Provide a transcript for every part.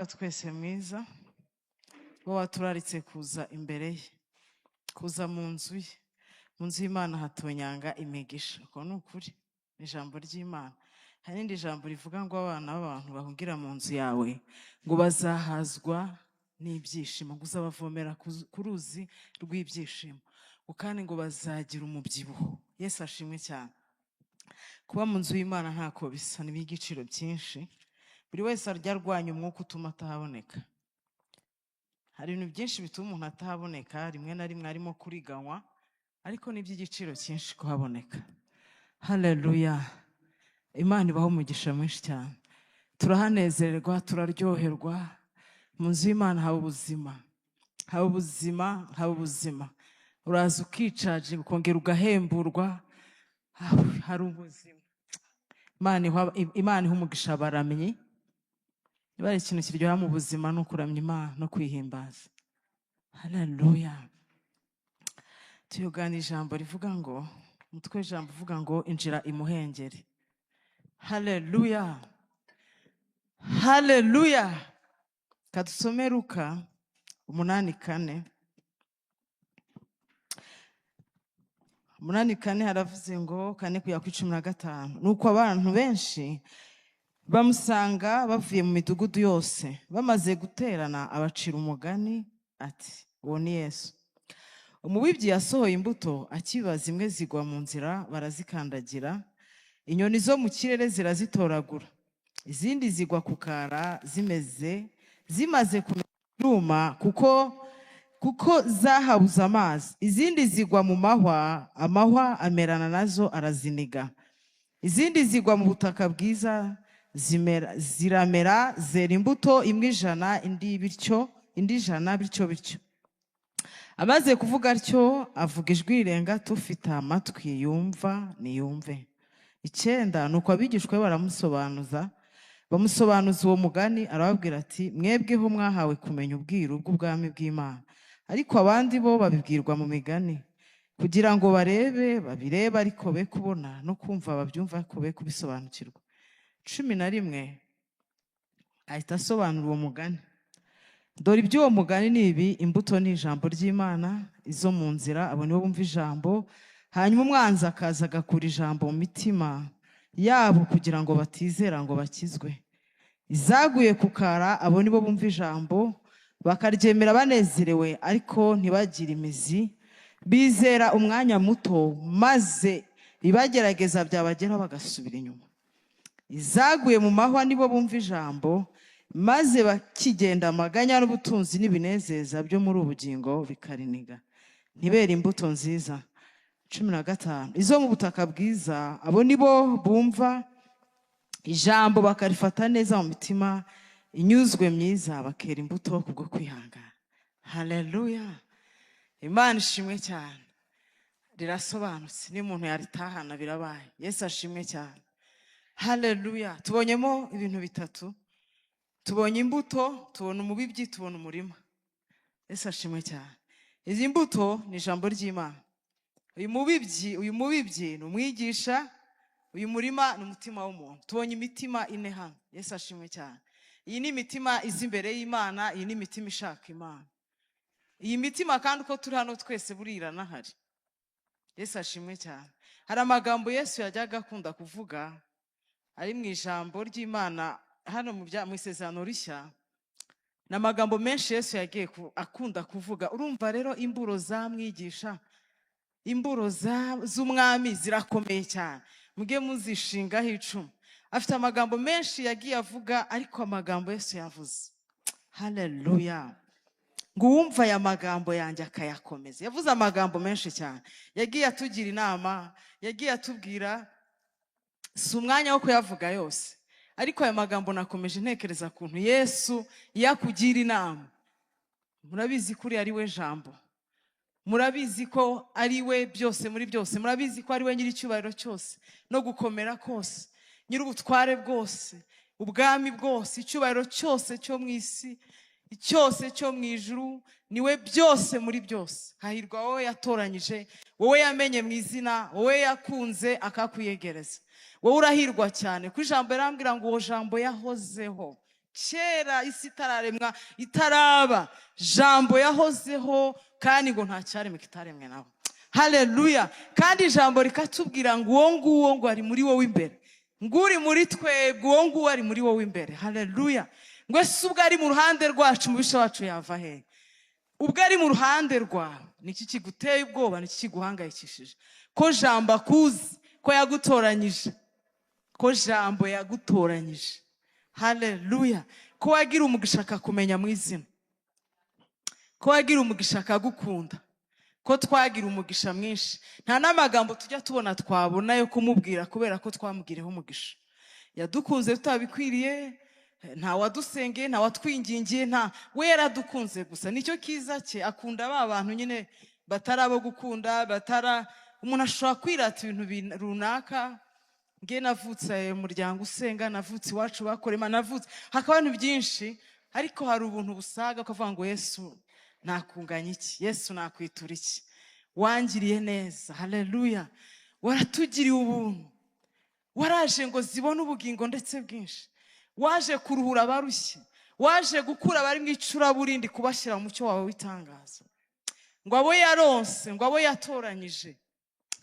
twese mwiza bo waturaritse kuza imbere ye, kuza mu nzu ye. Mu nzu y'Imana hatonyanga imigisha. Uko ni ukuri, ni ijambo ry'Imana. Hari n'indi jambo rivuga ngo abana b'abantu bahungira mu nzu yawe ngo bazahazwa n'ibyishimo, ngo uzabavomera ku ruzi rw'ibyishimo, kandi ngo bazagira umubyibuho. Yesu ashimwe cyane. Kuba mu nzu y'Imana ntako bisa, ni igiciro byinshi. Buri wese arya arwanya umwuka utuma atahaboneka. Hari ibintu byinshi bituma umuntu atahaboneka, rimwe na rimwe arimo kuriganywa, ariko ni iby'igiciro cyinshi kuhaboneka. Haleluya! Imana ibaho umugisha mwinshi cyane. Turahanezererwa, turaryoherwa. Mu nzu y'Imana haba ubuzima, haba ubuzima, haba ubuzima. Uraza ukicaje ukongera ugahemburwa, hari ubuzima. Imana iha umugisha abaramyi. Niba ari ikintu kiryoha mu buzima ni ukuramya Imana no kwihimbaza. Haleluya! Tuyogana ijambo rivuga ngo, umutwe w'ijambo uvuga ngo injira imuhengeri. Haleluya! Haleluya! Kadusome Luka 8:4. 8:4 haravuze ngo 4:15. Nuko abantu benshi bamusanga bavuye mu midugudu yose, bamaze guterana abacira umugani ati, uwo ni Yesu. Umubibyi yasohoye imbuto, akiba zimwe zigwa mu nzira, barazikandagira, inyoni zo mu kirere zirazitoragura, izindi zigwa ku kara zimaze kuruma kuko zahabuze amazi, izindi zigwa mu mahwa, amahwa amerana nazo araziniga, izindi zigwa mu butaka bwiza, ziramera, zera imbuto imwe 100, indi 100, bityo. Amaze kuvuga atyo, avuga ijwi rirenga ati, ufite amatwi yumva niyumve. 9, nuko abigishwa be bamusobanuza uwo mugani, arababwira ati, mwebweho mwahawe kumenya ubwiru bw'ubwami bw'Imana, ariko abandi bo babibwirwa mu migani, kugira ngo babirebe ariko be kubona, no kumva babyumva ariko be kubisobanukirwa. 11 ahita asobanura uwo mugani. Dore iby'uwo mugani ni ibi: imbuto ni ijambo ry'Imana, izo mu nzira abo nibo bumva ijambo, hanyuma umwanzi akaza agakura ijambo mu mitima yabo kugira ngo batizera ngo bakizwe. Izaguye ku kara abo nibo bumva ijambo, bakaryemera banezerewe, ariko ntibagire imizi, bizera umwanya muto, maze ibagerageza byabageraho bagasubira inyuma. Izaguye mu mahwa nibo bumva ijambo, maze bakigenda amaganya n'ubutunzi n'ibinezeza byo muri ubugingo bikariniga, ntibere imbuto nziza. 15 izo mu butaka bwiza abo nibo bumva ijambo, bakarifata neza mu mitima inyuzwe myiza, bakera imbuto kubwo kwihangana. Haleluya! Imana ishimwe cyane. Rirasobanutse, n'umuntu yaritahana birabaye. Yesu ashimwe cyane. Haleluya! Tubonyemo ibintu bitatu. Tubonye imbuto, tubona umubibyi, tubona umurima. Yesu ashimwe cyane. Izi mbuto ni ijambo ry'Imana. Uyu mubibyi ni umwigisha, uyu murima ni umutima w'umuntu. Tubonye imitima 4 hano. Yesu ashimwe cyane. Iyi ni imitima izi imbere y'Imana, iyi ni imitima ishaka Imana. Iyi mitima kandi uko turi hano twese burirana hari. Yesu ashimwe cyane. Hari amagambo Yesu yajyaga akunda kuvuga ari mu ijambo ry'Imana hano mu isezerano rishya. N'amagambo menshi Yesu yagiye akunda kuvuga. Urumva rero imburo za mwigisha, imburo z'umwami zirakomeye cyane, muge muzishingaho icumu. Afite amagambo menshi yagiye avuga, ariko amagambo Yesu yavuze, haleluya, ngo uwumva aya magambo yanjye akayakomeza. Yavuze amagambo menshi cyane, yagiye atugira inama, yagiye atubwira, si umwanya wo kuyavuga yose, ariko aya magambo nakomeje ntekereza kuntu Yesu yakugira inama. Murabizi kuri ari we jambo, murabizi ko ari we byose muri byose, murabizi ko ari we nyiricyubahiro cyose no gukomera kose, nyir'ubutware bwose, ubwami bwose, icyubahiro cyose cyo mu isi, cyose cyo mu ijuru, niwe byose muri byose. Hahirwa wowe yatoranyije, wowe yamenye mu izina, wowe yakunze akakwiyegereza. Wowe urahirwa cyane, ku ijambo rirambwira ngo uwo jambo yahozeho, kera isi itararemwa itaraba, jambo yahozeho kandi ngo nta cyaremwe kitaremwe nawe. Haleluya. Kandi ijambo rikatubwira ngo uwo nguwo ngo ari muri wowe imbere, ngo uri muri twebwe uwo nguwo ari muri wowe imbere. Haleluya. ngo ese ubwo ari mu ruhande rwacu mubisha wacu yava he? Ubwo ari mu ruhande rwawe niki kiguteye ubwoba, niki kiguhangayikishije? Ko jambo akuzi, ko yagutoranyije, ko jambo yagutoranyije. Haleluya. Ko wagira umugisha akakumenya mu izina, ko wagira umugisha akagukunda, ko twagira umugisha mwinshi. Nta n'amagambo tujya tubona twabona yo kumubwira kubera ko twamugireho umugisha. Yadukunze tutabikwiriye, nta wadusengeye, nta watwingingiye, nta we yaradukunze gusa. Nicyo kiza cye, akunda ba bantu nyine batarabo gukunda, umuntu ashobora kwirata ibintu runaka. Nge navutse umuryango usenga, navutse iwacu bakorema, navutse hakaba ibintu byinshi, ariko hari ubuntu busaga kuvuga ngo Yesu nakunganya iki, Yesu nakwitura iki, wangiriye neza. Haleluya. Waratugiriye ubuntu, waraje ngo zibone ubugingo ndetse bwinshi, waje kuruhura abarushye, waje gukura abari mu icuraburindi kubashyira mu mucyo wawe w'itangazo, ngo abo yaronse, ngo abo yatoranyije.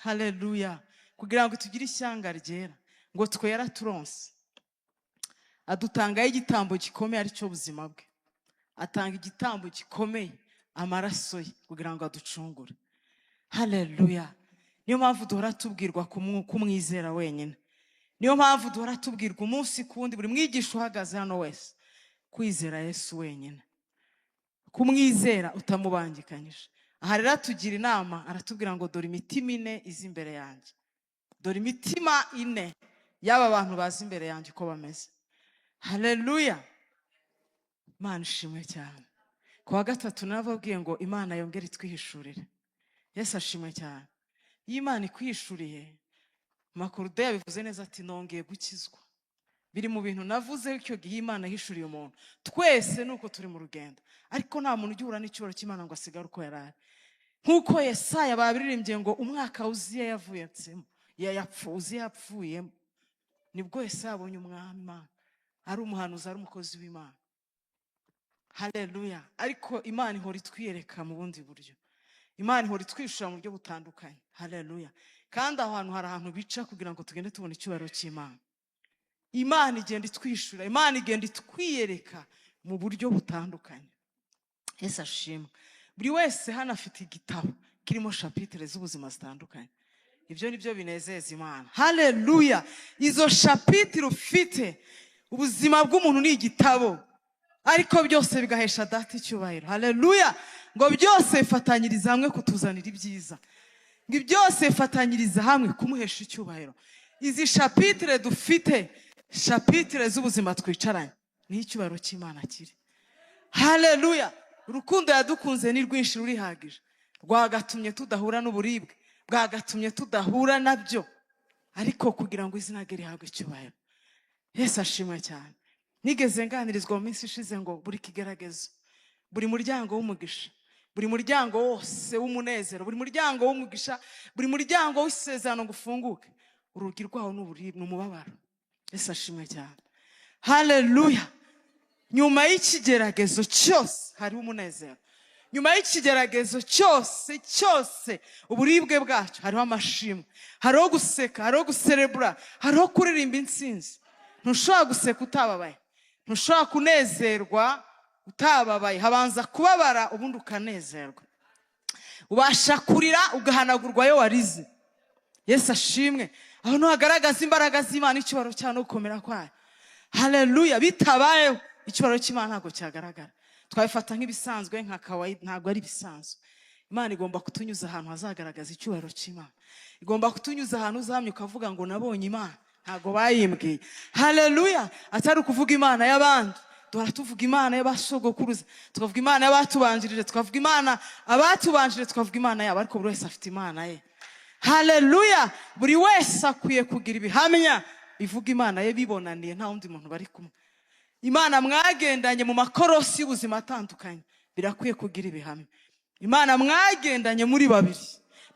Haleluya. Kugira ngo tugire ishyanga ryera, ngo twe yaraturonse, adutangaho igitambo gikomeye ari cyo buzima bwe. Atanga igitambo gikomeye, amaraso ye, kugira ngo aducungure. Haleluya. Niyo mpamvu duhora tubwirwa kumwizera wenyine. Niyo mpamvu duhora tubwirwa umunsi kundi, buri mwigisha uhagaze hano wese, kwizera Yesu wenyine, kumwizera utamubangikanyije. Aha rero tugira inama, aratubwira ngo dore imitima ine izi imbere yanjye, dore imitima ine y'aba bantu bazi imbere yanjye uko bameze. Haleluya. Imana ishimwe cyane. Ku wa gatatu nababwiye ngo Imana yongere itwihishurire. Yesu ashimwe cyane. Iyo Imana ikwihishuriye, Makurude yabivuze neza ati nongeye gukizwa. Biri mu bintu navuze icyo gihe Imana yihishuriye umuntu. Twese nuko turi mu rugendo, ariko nta muntu ugihura n'icyubahiro cy'Imana ngo asigare uko yarari. Nkuko Yesaya babiririmbye ngo umwaka Uziya yavuyemo, Uziya yapfuyemo, nibwo Yesaya abonye umwami Imana, ari umuhanuzi, ari umukozi w'Imana. Haleluya. Ariko Imana ihora itwiyereka mu bundi buryo, Imana ihora itwishura mu buryo butandukanye. Haleluya. Kandi aho hantu hari ahantu bica kugira ngo tugende tubona icyubahiro cy'Imana. Imana igenda itwishura, Imana igenda itwiyereka mu buryo butandukanye. Yesu ashimwe. Buri wese hano afite igitabo kirimo chapitre z'ubuzima zitandukanye. Ibyo nibyo binezeza Imana. Haleluya. Izo chapitre ufite, ubuzima bw'umuntu ni igitabo, ariko byose bigahesha data icyubahiro. Haleluya. Ngo byose bifatanyiriza hamwe kutuzanira ibyiza, ngo byose bifatanyiriza hamwe kumuhesha icyubahiro. Izi chapitre dufite, chapitre z'ubuzima twicaranye, ni icyubahiro cy'Imana kiri. Haleluya. Urukundo yadukunze ni rwinshi, rurihagije, rwagatumye tudahura n'uburibwe, bwagatumye tudahura nabyo, ariko kugira ngo izina rye rihabwe icyubahiro. Yesu ashimwe cyane. Nigeze nganirizwa mu minsi ishize ngo buri kigeragezo, buri muryango w'umugisha, buri muryango wose w'umunezero, buri muryango w'umugisha, buri muryango w'isezerano ngo ufunguke, urugi rwawo n'umubabaro. Yesu ashimwe cyane. Haleluya. Nyuma y'ikigeragezo cyose hari umunezero. Nyuma y'ikigeragezo cyose uburibwe bwacu hariho amashimwe, hariho guseka, hariho guserebura, hariho kuririmba intsinzi. Ntushobora guseka utababaye, ntushobora kunezerwa utababaye. Habanza kubabara ubundi ukanezerwa. Ubasha kurira ugahanagurwa yo warize. Yesu ashimwe. Aho ntuhagaragaza imbaraga z'Imana, icyubahiro cyayo no gukomera kwayo. Haleluya. Bitabayeho icyubahiro cy'Imana ntabwo cyagaragara. Twabifata nk'ibisanzwe, nka kawaida, ntabwo ari bisanzwe. Imana igomba kutunyuza ahantu hazagaragaza icyubahiro cy'Imana. Igomba kutunyuza ahantu uzahamya ukavuga ngo nabonye Imana, ntabwo bayimbwiye. Haleluya. Atari ukuvuga Imana y'abandi. Duhora tuvuga Imana y'abasogokuruza, tukavuga Imana y'abatubanjirije, tukavuga Imana abatubanjirije, tukavuga Imana yabo, ariko buri wese afite Imana ye. Haleluya. Buri wese akwiye kugira ibihamya bivuga Imana ye bibonaniye, nta wundi muntu bari kumwe. Imana mwagendanye mu makorosi y'ubuzima atandukanye, birakwiye kugira ibihamya. Imana mwagendanye muri babiri.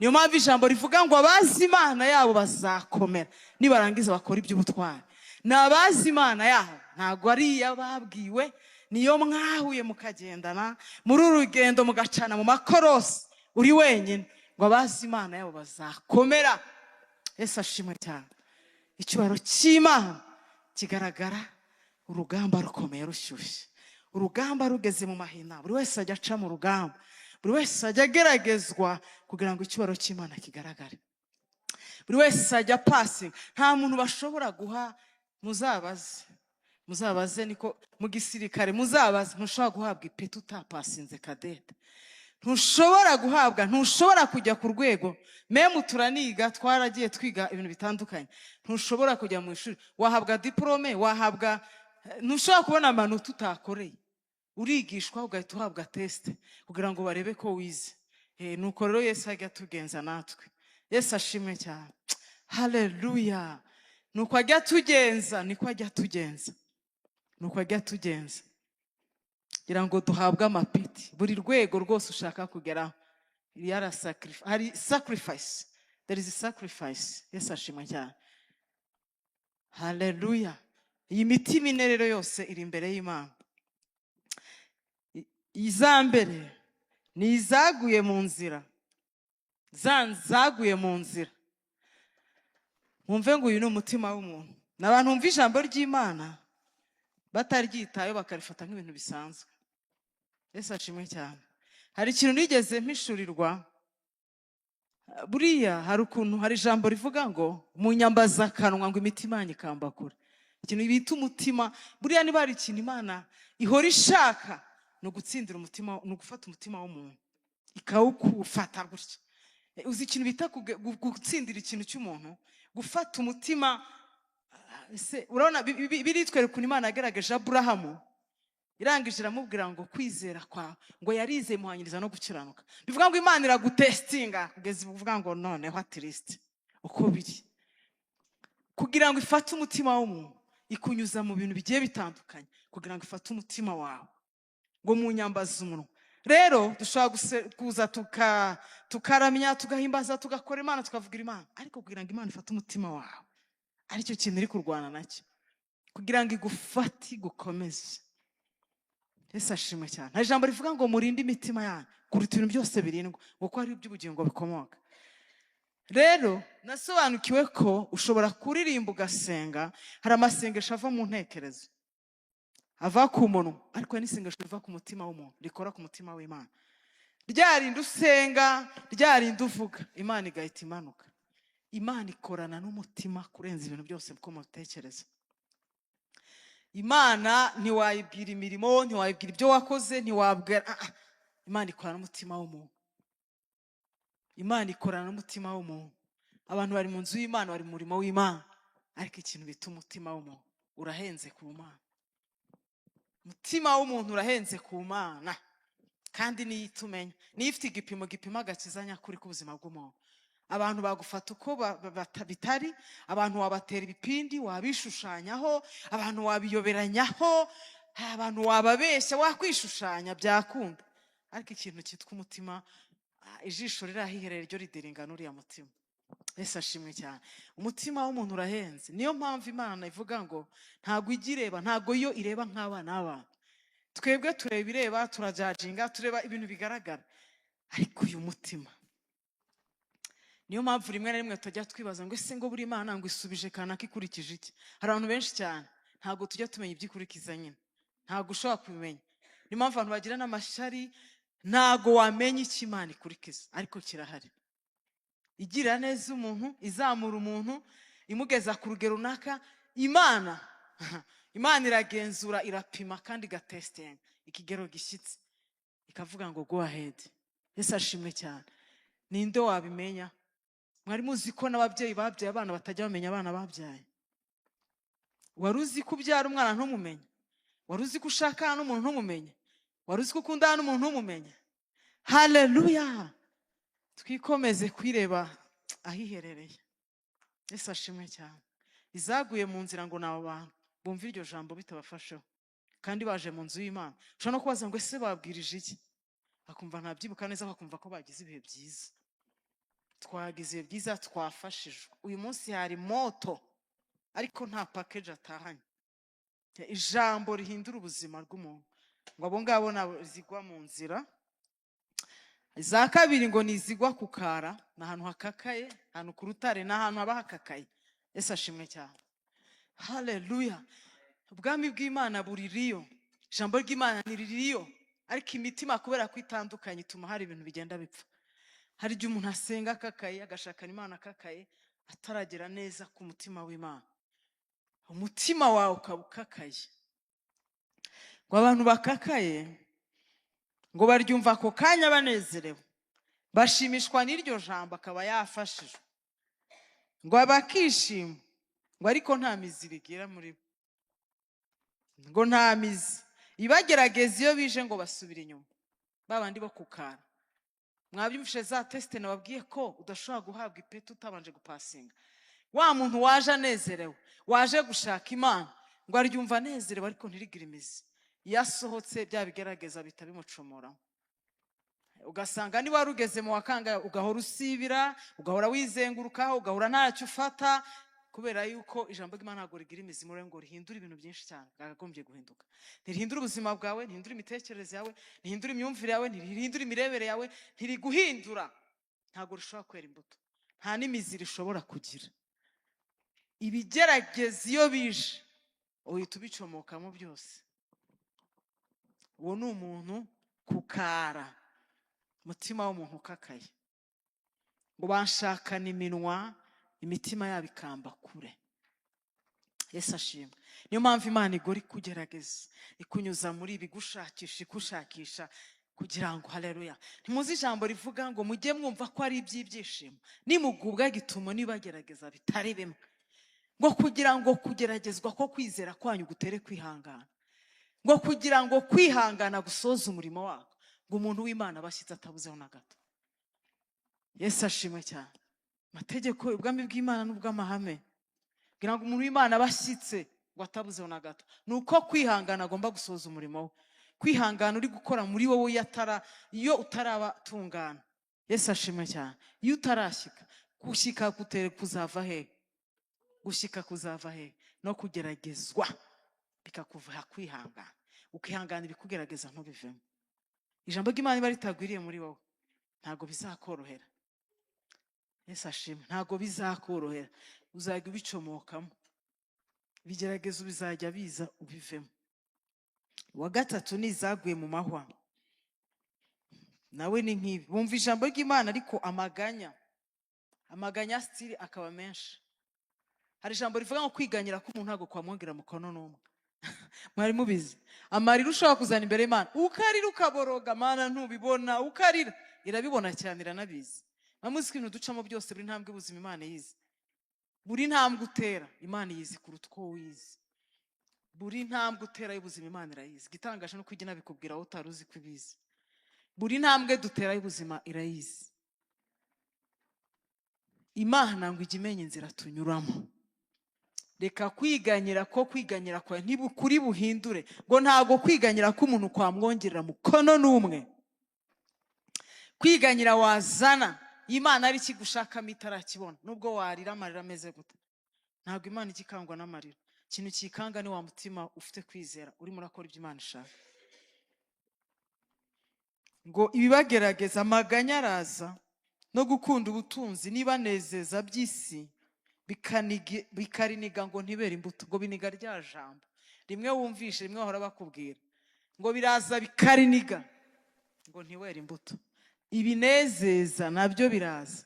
Niyo mpamvu ijambo rivuga ngo abazi Imana yabo bazakomera nibarangiza bakora iby'ubutwari. nabazi Imana yaho, ntago ari yababwiwe, niyo mwahuye mukagendana muri urugendo mugacana mu makorosi uri wenyine, ngo abazi Imana yabo bazakomera. Yesu ashimwe cyane. Icyubahiro cy'Imana kigaragara, urugamba rukomeye rushyushye, urugamba rugeze mu mahina, buri wese ajya aca mu rugamba, buri wese ajya ageragezwa kugira ngo icyubahiro cy'Imana kigaragare, buri wese ajya pasinga. Nta muntu bashobora guha, muzabaze niko mu gisirikare, muzabaze, ntushobora guhabwa ipeti utapasinze kadete, ntushobora guhabwa, ntushobora kujya ku rwego. Memu turaniga, twaragiye twiga ibintu bitandukanye, ntushobora kujya mu ishuri wahabwa diplome, wahabwa, ntushobora kubona amanota utakoreye, urigishwa ugahita uhabwa teste kugira ngo barebe ko wize. Nuko rero Yesu ajya tugenza natwe. Yesu ashimwe cyane. Haleluya. Nuko ajya tugenza, niko ajya tugenza, nuko ajya tugenza kugira ngo duhabwe amapeti. Buri rwego rwose ushaka kugeraho hari sacrifice, there is a sacrifice. Yesu ashimwe cyane. Haleluya. Iyi mitima ine rero yose iri imbere y'Imana. Izambere ni izaguye mu nzira, zaguye mu nzira. Mwumve ngo uyu ni umutima w'umuntu. N'abantu bumva ijambo ry'Imana bataryitayo bakarifata nk'ibintu bisanzwe. Yesu ashimwe cyane. Hari ikintu nigeze mpishurirwa, buriya hari ukuntu, hari ijambo rivuga ngo munyambaza akanwa ngo imitima yanyu ikamba kure. Ikintu bita umutima, buriya niba hari ikintu Imana ihora ishaka, no gutsindira umutima, no gufata umutima w'umuntu ikawufata gutya. Uzi ikintu bita gutsindira ikintu cy'umuntu, gufata umutima. Urabona biritwereka ukuntu Imana yagerageje Aburahamu, irangije iramubwira ngo kwizera kwawe, ngo yarize muhanyiriza no gukiranuka. Bivuga ngo Imana iragutestinga kugeza ivuga ngo noneho atiriste uko biri, kugira ngo ifate umutima w'umuntu ikunyuza mu bintu bigiye bitandukanye, kugira ngo ifate umutima wawe ngo munyambaza umunwa. Rero dushobora kuza tukaramya, tugahimbaza, tugakora Imana, tukavugira Imana, ariko kugira ngo Imana ifate umutima wawe, aricyo kintu iri kurwana nacyo, kugira ngo igufate igukomeze. Yesu ashimwe cyane. Hari ijambo rivuga ngo murinde imitima yanyu kuruta ibintu byose birindwa, kuko ari iby'ubugingo bikomoka. Rero nasobanukiwe ko ushobora kuririmba ugasenga, hari amasengesho ava mu ntekerezo, ava ku munwa, ariko n'isengesho riva ku mutima w'umuntu, rikora ku mutima w'Imana. Ryarinda usenga, ryarinda uvuga, Imana igahita imanuka. Imana ikorana n'umutima kurenza ibintu byose uko mutekereza. Imana ntiwayibwira imirimo, ntiwayibwira ibyo wakoze, ntiwabwira. Imana ikorana n'umutima w'umuntu. Imana ikorana n'umutima w'umuntu. Abantu bari mu nzu y'Imana, bari mu murimo w'Imana, ariko ikintu bita umutima w'umuntu urahenze ku Mana. Umutima w'umuntu urahenze ku Mana, kandi niyo itumenya, niyo ifite igipimo gipima agakiza nyakuri k'ubuzima bw'umuntu. Abantu bagufata uko bitari, abantu wabatera ibipindi, wabishushanyaho, abantu wabiyoberanyaho, abantu wababeshya, wakwishushanya byakunda, ariko ikintu cyitwa umutima, ijisho rirahiherera ryo ridiringa n'uriya mutima. Yesu ashimwe cyane. Umutima w'umuntu urahenze. Niyo mpamvu Imana ivuga ngo ntago igireba, ntago yo ireba nk'abana b'abantu. Twebwe tureba ibireba, turajajinga, tureba ibintu bigaragara, ariko uyu mutima. Niyo mpamvu rimwe na rimwe tujya twibaza ngo ese ngo buri Imana ngo isubije kanaka ikurikije iki? Hari abantu benshi cyane ntago tujya tumenya ibyikurikiza nyine, ntago ushobora kubimenya. Niyo mpamvu abantu bagira n'amashari, ntago wamenya icyo Imana ikurikiza, ariko kirahari. Igira neza umuntu, izamura umuntu, imugeza ku rugero runaka. Imana iragenzura, irapima kandi igatestinga ikigero gishyitse, ikavuga ngo go ahead. Yesu ashimwe cyane. Ninde wabimenya? Mwari muzi ko n'ababyeyi babyaye abana batajya bamenya abana babyaye? Wari uzi ko ubyara umwana ntumumenye? Wari uzi ko ushakana n'umuntu ntumumenye? Wari uzi ko ukundana n'umuntu ntumumenye? Haleluya. Twikomeze kwireba ahiherereye. Yesu ashimwe cyane. Izaguye mu nzira ngo nabo bantu bumva iryo jambo bitabafasheho, kandi baje mu nzu y'Imana. Ushobora no kubaza ngo ese babwirije iki, akumva ntabyibuka neza, bakumva ko bagize ibihe byiza. Twagize ibihe byiza, twafashijwe. Uyu munsi hari moto ariko nta package atahanye. Ijambo rihindura ubuzima bw'umuntu, ngo abo ngabo zigwa mu nzira. Za kabiri ngo nizigwa ku kara, n'ahantu hakakaye, ahantu ku rutare, n'ahantu haba hakakaye. Yesu ashimwe cyane. Haleluya. Ubwami bw'Imana buririyo, ijambo ry'Imana niririyo, ariko imitima kubera kwitandukanye ituma hari ibintu bigenda bipfa. Hari igihe umuntu asenga akakaye, agashakana Imana akakaye, ataragera neza ku mutima w'Imana. Umutima wawe ukaba ukakaye. Ngo abantu bakakaye ngo baryumva ako kanya banezerewe, bashimishwa n'iryo jambo akaba yafashijwe, ngo bakishima, ngo ariko nta mizi rigira muri bo, ngo nta mizi ibagerageza. Iyo bije ngo basubira inyuma, babandi bo kukara. Mwabyumvishe za teste nababwiye ko udashobora guhabwa ipeti utabanje gupasinga. Wa muntu waje anezerewe, waje gushaka Imana, ngo aryumva anezerewe ariko ntirigire imizi. Yasohotse bya bigerageza bita bimucomora, ugasanga niba warugeze mu wakanga ugahora usibira, ugahora wizengurukaho, ugahora ntacyo ufata, kubera yuko ijambo ry'Imana ntabwo rigira imizi muri ngo rihindura ibintu byinshi cyane byakagombye guhinduka. Ntirihindura ubuzima bwawe, ntirihindura imitekerereze yawe, ntirihindura imyumvire yawe, ntirihindura imirebere yawe, ntiriguhindura. Ntabwo rishobora kwera imbuto, nta n'imizi rishobora kugira. Ibigerageza iyo bije uhita ubicomokamo byose. Uwo ni umuntu kukara, umutima w'umuntu ukakaye. Ngo banshakana iminwa, imitima yabo ikamba kure. Yesu ashimwe. Niyo mpamvu Imana igora ikugerageza, ikunyuza muri ibi, ikushakisha kugira ngo, haleluya, ntimuzi ijambo rivuga ngo mujye mwumva ko ari iby'ibyishimo nimugubwa gitumo nibagerageza bitari bimwe, ngo kugira ngo kugeragezwa ko kwizera kwanyu gutere kwihangana, ngo kugira ngo kwihangana gusoza umurimo wako, ngo umuntu w'Imana bashyitse atabuzeho na gato. Yesu ashimwe cyane. Amategeko ubwami bw'Imana n'ubw'amahame kugira ngo umuntu w'Imana bashyitse ngo atabuzeho na gato, nuko kwihangana agomba gusoza umurimo we. Kwihangana uri gukora muri wowe iyo utarabatungana. Yesu ashimwe cyane. Iyo utarashyika, gushyika gutere kuzava he? Gushyika kuzava he? No kugeragezwa bikakuva kwihangana, ukihangana ibikugerageza ntubivemo. Ijambo ry'Imana niba ritagwiriye muri wowe ntago bizakorohera. Yesu ashimwe. Ntago bizakorohera, uzajya ubicomokamo, ibigeragezo bizajya biza ubivemo. Wa gatatu ni izaguye mu mahwa, nawe ni nk'ibi. Bumva ijambo ry'Imana ariko amaganya stili akaba menshi. Hari ijambo rivuga ngo kwiganyira k'umuntu ntago kwamwongera mukono n'umwe. Mwari mubizi? Amarira ushobora kuzana imbere y'Imana, ukarira ukaboroga, Mana ntubibona, ukarira irabibona cyane, iranabizi. Bamuzi ko ibintu ducamo byose, buri ntambwe ubuzima Imana yizi. Buri ntambwe utera Imana yizi kuruta uko wizi. Buri ntambwe utera y'ubuzima Imana irayizi. Gitangaje no kwigina bikubwira aho utari uzi ko ibizi. Buri ntambwe dutera y'ubuzima irayizi. Imana ngo ijye imenya inzira tunyuramo. Reka kwiganyira kwawe ntibukuri buhindure, ngo ntago kwiganyira k'umuntu kwamwongerera mukono n'umwe. Kwiganyira wazana Imana ari kigushakamo itarakibona, nubwo warira amarira ameze gute. Ntago Imana ikikangwa n'amarira. Ikintu kikanga ni wa mutima ufite kwizera, urimo urakora ibyo Imana ishaka. Ngo ibibagerageza, amaganya araza no gukunda ubutunzi nibanezeza by'isi, bikariniga ngo ntibere imbuto. Ngo biniga rya jambo rimwe wumvishe, rimwe bahora bakubwira ngo biraza bikariniga ngo ntiwere imbuto. Ibinezeza nabyo biraza.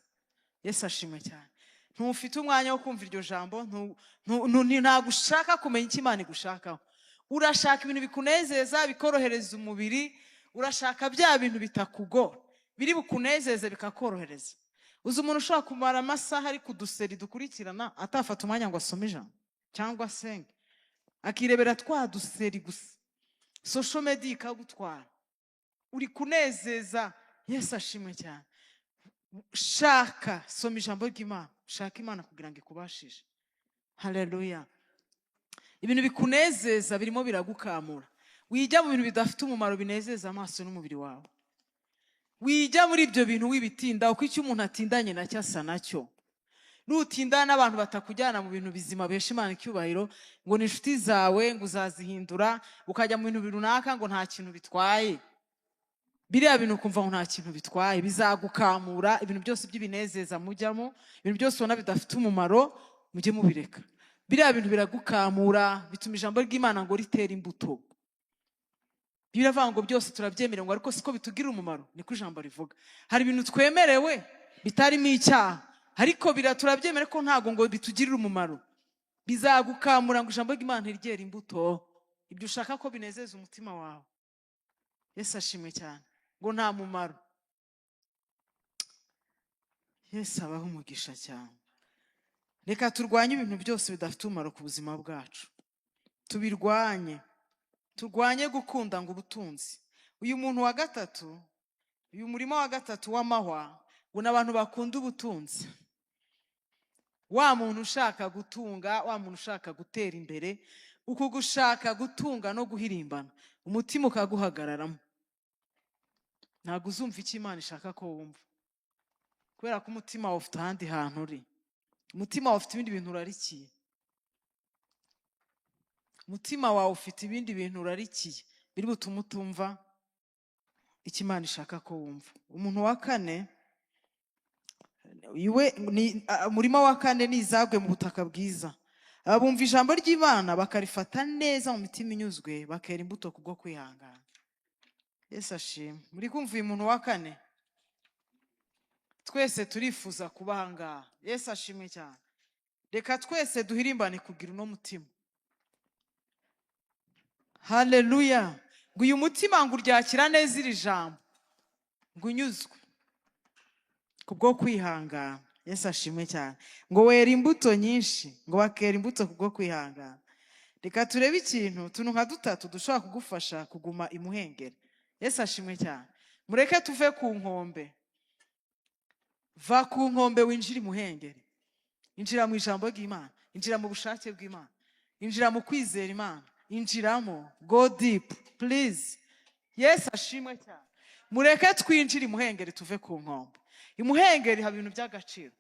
Yesu ashimwe cyane. Ntufite umwanya wo kumva iryo jambo, ntabwo ushaka kumenya icyo Imana igushakaho. Urashaka ibintu bikunezeza, bikorohereza umubiri, urashaka bya bintu bitakugora, biri bukunezeze bikakorohereza. Uzi umuntu ushobora kumara amasaha ari kuduseri dukurikirana atafata umwanya ngo asome ijambo cyangwa asenge, akirebera twa duseri gusa, social media ikagutwara, uri kunezeza. Yesu ashimwe cyane. Shaka, soma ijambo ry'Imana, shaka Imana kugira ngo ikubashishe. Haleluya. Ibintu bikunezeza birimo biragukamura. Wijya mu bintu bidafite umumaro binezeza amaso n'umubiri wawe. Wijya muri ibyo bintu wibitinda, uko icyo umuntu atindanye nacyo asa nacyo. nutinda n'abantu batakujyana mu bintu bizima besha Imana icyubahiro, ngo ni inshuti zawe, ngo uzazihindura ukajya mu bintu runaka ngo nta kintu bitwaye. Biriya bintu ukumva ngo nta kintu bitwaye, bizagukamura. Ibintu byose by'ibinezeza mujyamo, ibintu byose ubona bidafite umumaro, mujye mubireka. Biriya bintu biragukamura, bituma ijambo ry'Imana ngo ritera imbuto. Biravuga ngo byose turabyemera, ngo ariko siko bitugira umumaro, niko ijambo rivuga. Hari ibintu twemerewe bitarimo icyaha, ariko turabyemera ko ntago ngo bitugirire umumaro. Bizagukamura ngo ijambo ry'Imana riryera imbuto, ibyo ushaka ko binezeza umutima wawe. Yesu ashimwe cyane. Ngo nta mumaro. Yesu abaho umugisha cyane. Reka turwanye ibintu byose bidafite umumaro ku buzima bwacu, tubirwanye. Turwanye gukunda ngo ubutunzi. Uyu muntu wa gatatu, uyu murima wa gatatu w'amahwa, ngo n'abantu bakunda ubutunzi. Wa muntu ushaka gutunga, wa muntu ushaka gutera imbere, uko gushaka gutunga no guhirimbana, umutima ukaguhagararamo. Ntabwo uzumva icyo Imana ishaka ko wumva, kubera ko umutima wawe ufite ahandi hantu uri. Umutima wawe ufite ibindi bintu urarikiye. Umutima wawe ufite ibindi bintu urarikiye biri butume utumva icyo Imana ishaka ko wumva. Umuntu wa kane, umurima wa kane ni izagwe mu butaka bwiza. Abumva ijambo ry'Imana bakarifata neza mu mitima inyuzwe, bakera imbuto kubwo kwihangana. Yesu ashimwe. Muri kumva uyu muntu wa kane? Twese turifuza kuba aha ngaha. Yesu ashimwe cyane. Reka twese duhirimbane kugira uno mutima. Haleluya. Ngo uyu mutima ngo uryakira neza iri jambo, ngo unyuzwe kubwo kwihangana. Yesu ashimwe cyane. Ngo wera imbuto nyinshi, ngo bakera imbuto kubwo kwihangana. Reka turebe utuntu nka dutatu dushobora kugufasha kuguma imuhengeri. Yesu ashimwe cyane. Mureke tuve ku nkombe. Va ku nkombe winjira imuhengeri. Injira mu ijambo ry'Imana, injira mu bushake bw'Imana, injira mu kwizera Imana, injiramo. Go deep please. Yesu ashimwe cyane. Mureke twinjire imuhengeri, tuve ku nkombe. Imuhengeri haba ibintu by'agaciro.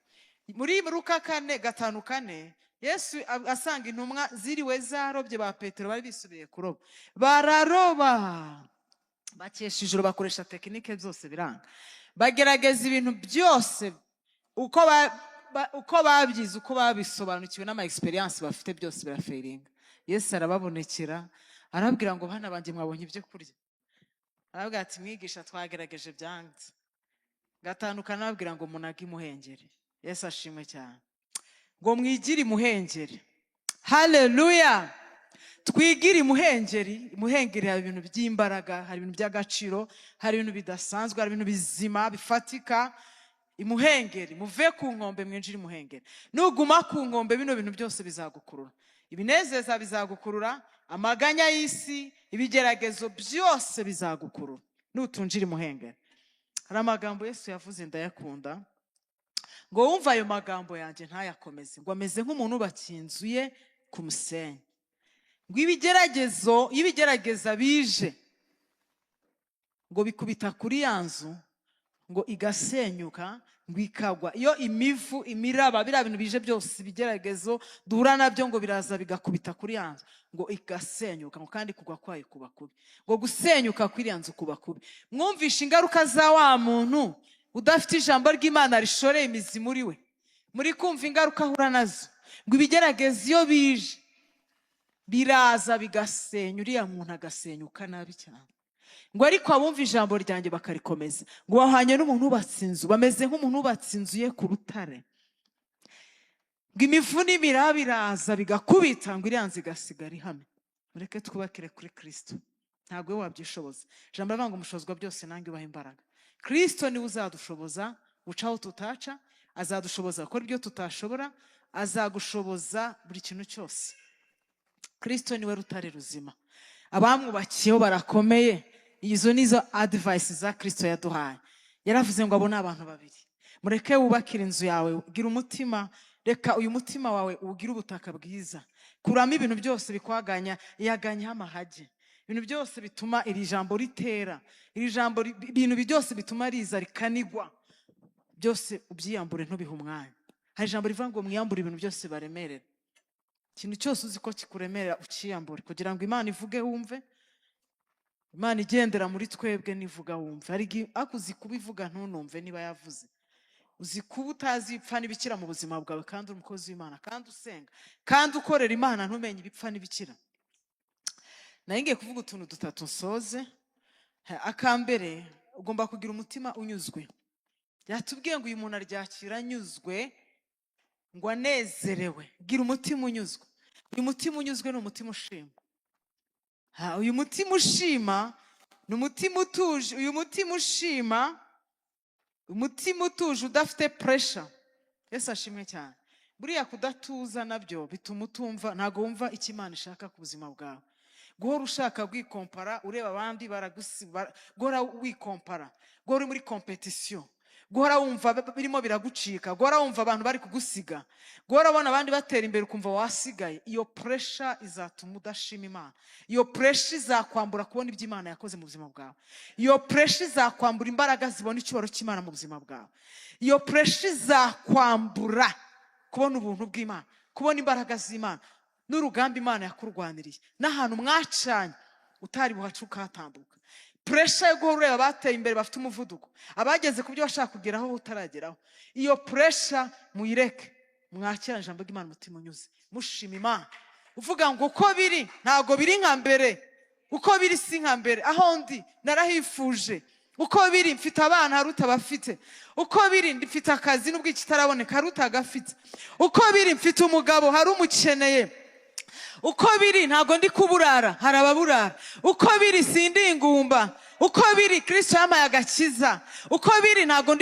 Muri Luka 4:5-4, Yesu asanga intumwa ziriwe zarobye, ba Petero bari bisubiye kuroba, bararoba bakesha ijoro, bakoresha tekinike zose biranga, bagerageza ibintu byose uko babyize, uko babisobanukiwe n'ama experience bafite, byose birafailinga. Yesu arababonekera arabwira ngo bana banjye mwabonye ibyo kurya. Arabwira ati mwigisha twagerageje byanze. Gatandukana arabwira ngo munage imuhengeri. Yesu ashimwe cyane. Ngo mwigire imuhengeri. Haleluya. Twigire imuhengeri. Imuhengeri hari ibintu by'imbaraga, hari ibintu by'agaciro, hari ibintu bidasanzwe, hari ibintu bizima bifatika. Imuhengeri, muve ku nkombe mwinjire imuhengeri. Nuguma ku nkombe bino bintu byose bizagukurura. Ibinezeza bizagukurura, amaganya y'isi, ibigeragezo byose bizagukurura nutunjira imuhengeri. Hari amagambo Yesu yavuze ndayakunda, ngo wumva ayo magambo yanjye ntayakomeze, ngo ameze nk'umuntu bakinzuye ku musenyi. Ngo ibigerageza bije, ngo bikubita kuri ya nzu, ngo igasenyuka, ngo ikagwa. Iyo imivu, imiraba, biriya bintu bije byose, ibigeragezo duhura nabyo, ngo biraza bigakubita kuri ya nzu, ngo igasenyuka. Ngo kandi kugwa kwayo kuba kubi. Ngo gusenyuka kuri ya nzu kuba kubi. Mwumvishe ingaruka za wa muntu udafite ijambo ry'Imana rishoreye imizi muri we. Muri kumva ingaruka ahura nazo. Ngo ibigerageza iyo bije biraza bigasenya uriya muntu, agasenyuka nabi cyane. Ngo ariko abumva ijambo ryanjye bakarikomeza, ngo bahanye n'umuntu ubatse inzu, bameze nk'umuntu ubatse inzu ye ku rutare. Ngo imivu n'imiraba biraza bigakubita, ngo iriya nzu igasigara ihame. Mureke twubakire kuri Kristo, ntabwo we wabyishoboza. Ijambo rivuga ngo umushozwa byose nange ubaha imbaraga. Kristo niwe uzadushoboza guca aho tutaca, azadushoboza gukora ibyo tutashobora, azagushoboza buri kintu cyose. Kristo niwe rutare ruzima. Abamwubakiyeho barakomeye. Izo nizo advice za Kristo yaduhaye. Yaravuze ngo abo ni abantu babiri. Mureke wubakire inzu yawe, gira umutima, reka uyu mutima wawe ugira ubutaka bwiza. Kuramo ibintu byose bikwaganya, yaganyaho amahage. Ibintu byose bituma iri jambo ritera, iri jambo, ibintu byose bituma riza rikanigwa, byose ubyiyambure ntubihe umwanya. hari ijambo rivuga ngo mwiyambure ibintu byose baremerera. Ikintu cyose uzi ko kikuremerera ukiyambure kugira ngo Imana ivuge wumve. Imana igendera muri twebwe nivuga wumve. Hari akuzi kubivuga ntunumve niba yavuze. Uzi kuba utazi ibipfa n'ibikira mu buzima bwawe kandi uri umukozi w'Imana kandi usenga kandi ukorera Imana ntumenye ibipfa n'ibikira. Naye ngiye kuvuga utuntu dutatu nsoze. Akambere, ugomba kugira umutima unyuzwe. Yatubwiye ngo uyu muntu aryakira anyuzwe, ngo anezerewe. Gira umutima unyuzwe. Uyu mutima unyuzwe ni umutima ushima. Uyu mutima ushima ni umutima utuje. Uyu mutima ushima, umutima utuje udafite pressure. Yesu ashimwe cyane. Buriya kudatuza nabyo bituma utumva, ntago wumva icyo Imana ishaka ku buzima bwawe. Guhora ushaka kwikompara, ureba abandi guhora wikompara, guhora muri competition, guhora wumva birimo biragucika, guhora wumva abantu bari kugusiga, guhora abona abandi batera imbere ukumva wasigaye. Iyo pressure izatuma udashima Imana. Iyo pressure izakwambura kubona ibyo Imana yakoze mu buzima bwawe. Iyo pressure izakwambura imbaraga zibona icyubahiro cy'Imana mu buzima bwawe. Iyo pressure izakwambura kubona ubuntu bw'Imana, kubona imbaraga z'Imana n'urugamba Imana yakurwaniriye n'ahantu mwacanye utari buhacu ukatambuka. Pressure yo guhora ureba abateye imbere bafite umuvuduko, abageze ku byo bashaka kugeraho utarageraho. Iyo pressure muyireke, mwakira ijambo ry'Imana umutima unyuze, mushima Imana uvuga ngo uko biri ntago biri nka mbere, uko biri si nka mbere, aho ndi narahifuje, uko biri mfite abana hari utabafite, uko biri mfite akazi n'ubwo ikitaraboneka hari utagafite, uko biri mfite umugabo hari umukeneye, uko biri ntago ndi kuburara hari ababurara, uko biri sindi ingumba, uko biri Kristo yamaye agakiza, uko biri ntago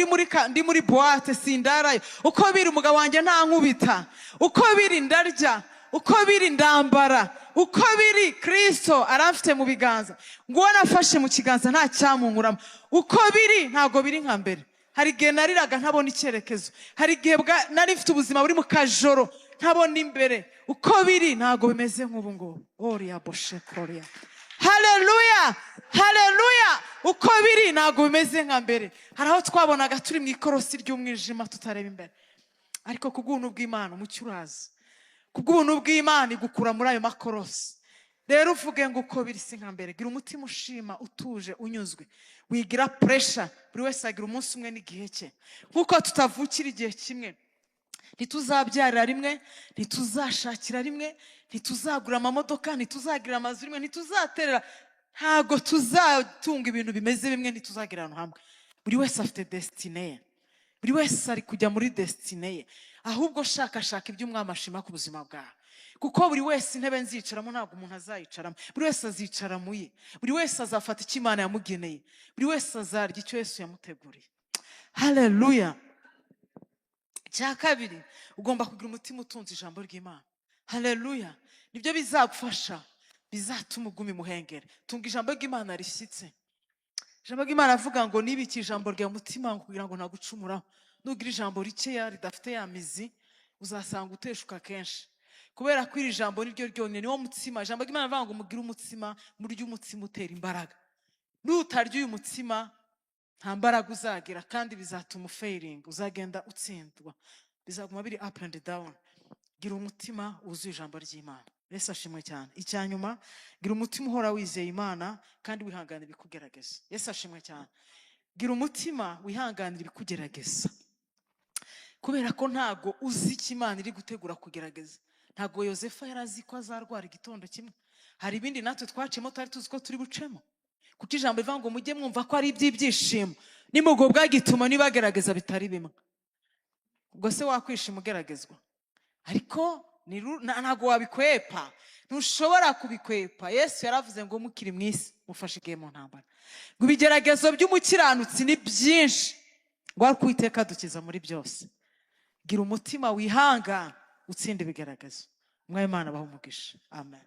ndi muri boîte sindarayo, uko biri umugabo wanjye nta nkubita, uko biri ndarya, uko biri ndambara, uko biri Kristo aramfite mu biganza, ngo nafashe mu kiganza nta cyamunkuramo. Uko biri ntago biri nka mbere. Hari igihe nariraga ntabona icyerekezo, hari igihe nari mfite ubuzima buri mu kajoro ntabona imbere. Uko biri ntago bimeze nk'ubu ngubu. Oria boshe koria. Haleluya, haleluya. Uko biri ntago bimeze nka mbere. Hari aho twabonaga turi mu ikorosi ry'umwijima tutareba imbere, ariko kubw'ubuntu bw'Imana umucyo uraza. Kubw'ubuntu bw'Imana igukura muri ayo makorosi. Rero uvuge ngo uko biri si nka mbere. Gira umutima ushima, utuje, unyuzwe. Wigira pressure. Buri wese agira umunsi umwe n'igihe cye. Nkuko tutavukira igihe kimwe, ntituzabyarira rimwe, ntituzashakira rimwe, ntituzagura amamodoka, ntituzagira amazu rimwe, ntituzaterera, ntago tuzatunga ibintu bimeze bimwe, ntituzagira ahantu hamwe. Buri wese afite destiny ye. Buri wese ari kujya muri destiny ye. Ahubwo shaka ibyo Umwami ashima ku buzima bwawe. Kuko buri wese intebe nzicaramo ntabwo umuntu azayicaramo. Buri wese azicara mu ye. Buri wese azafata icyo Imana yamugeneye. Buri wese azarya icyo Yesu yamuteguriye. Haleluya. Cya kabiri, ugomba kugira umutima utunze ijambo ry'Imana. Haleluya. Nibyo bizagufasha, bizatuma uguma imuhengere. Tunga ijambo ry'Imana rishyitse. Ijambo ry'Imana avuga ngo nibiki ijambo rya mutima kugira ngo nagucumuraho. Nugira ijambo rikeya ridafite ya mizi, uzasanga uteshuka kenshi. Kubera ko iri jambo niryo ryonyine niwo mutsima. Ijambo ry'Imana avuga ngo mugire umutsima, murye umutsima utera imbaraga. Nutarya uyu mutsima nta mbaraga uzagira kandi bizatuma ufailing, uzagenda utsindwa, bizaguma biri up and down. Gira umutima wuzuye ijambo ry'Imana. Yesu ashimwe cyane. Icyanyuma, gira umutima uhora wizeye Imana kandi wihanganira ibikugerageza. Yesu ashimwe cyane. Gira umutima wihanganira ibikugerageza, kubera ko ntago uzi icyo Imana iri gutegura kugerageza. Ntago Yosefa yarazi ko azarwara igitondo kimwe. Hari ibindi natwe twacimo tutari tuzi ko turi bucemo. Kuko ijambo rivuga ngo mujye mwumva ko ari iby'ibyishimo nimugubwa gituma nibagerageza bitari bimwe. Ubwo se wakwishima ugeragezwa? Ariko ntago wabikwepa, ntushobora kubikwepa. Yesu yaravuze ngo mukiri mu isi mufashe igihe mu ntambara, ngo ibigeragezo by'umukiranutsi ni byinshi, ngo ariko Uwiteka adukiza muri byose. Gira umutima wihangana utsinde ibigeragezo. Umwami Imana abahe umugisha. Amen.